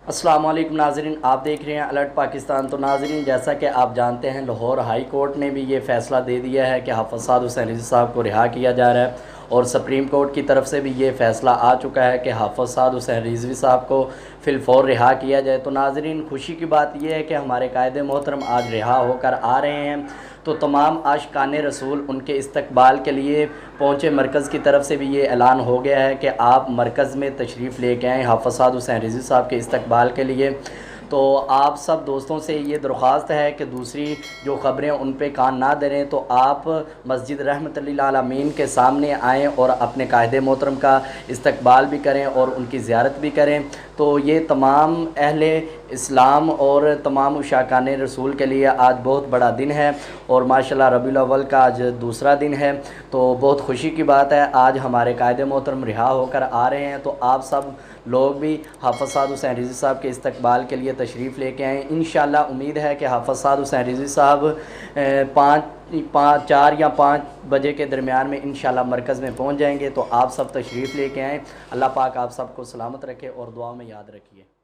السلام علیکم ناظرین، آپ دیکھ رہے ہیں الرٹ پاکستان۔ تو ناظرین، جیسا کہ آپ جانتے ہیں لاہور ہائی کورٹ نے بھی یہ فیصلہ دے دیا ہے کہ حافظ سعد حسین رضوی صاحب کو رہا کیا جا رہا ہے، اور سپریم کورٹ کی طرف سے بھی یہ فیصلہ آ چکا ہے کہ حافظ سعد حسین رضوی صاحب کو فی الفور رہا کیا جائے۔ تو ناظرین، خوشی کی بات یہ ہے کہ ہمارے قائد محترم آج رہا ہو کر آ رہے ہیں، تو تمام عاشقان رسول ان کے استقبال کے لیے پہنچے۔ مرکز کی طرف سے بھی یہ اعلان ہو گیا ہے کہ آپ مرکز میں تشریف لے کے آئیں حافظ سعد حسین رضوی صاحب کے استقبال کے لیے۔ تو آپ سب دوستوں سے یہ درخواست ہے کہ دوسری جو خبریں ان پہ کان نہ دھریں، تو آپ مسجد رحمت للعالمین کے سامنے آئیں اور اپنے قائد محترم کا استقبال بھی کریں اور ان کی زیارت بھی کریں۔ تو یہ تمام اہل اسلام اور تمام عشاقان رسول کے لیے آج بہت بڑا دن ہے، اور ماشاءاللہ ربیع الاول کا آج دوسرا دن ہے، تو بہت خوشی کی بات ہے۔ آج ہمارے قائد محترم رہا ہو کر آ رہے ہیں، تو آپ سب لوگ بھی حافظ سعد حسین رضوی صاحب کے استقبال کے لیے تشریف لے کے آئیں۔ انشاءاللہ امید ہے کہ حافظ سعد حسین رضوی صاحب 4 یا 5 بجے کے درمیان میں انشاءاللہ مرکز میں پہنچ جائیں گے، تو آپ سب تشریف لے کے آئیں۔ اللہ پاک آپ سب کو سلامت رکھے اور دعا میں یاد رکھیے۔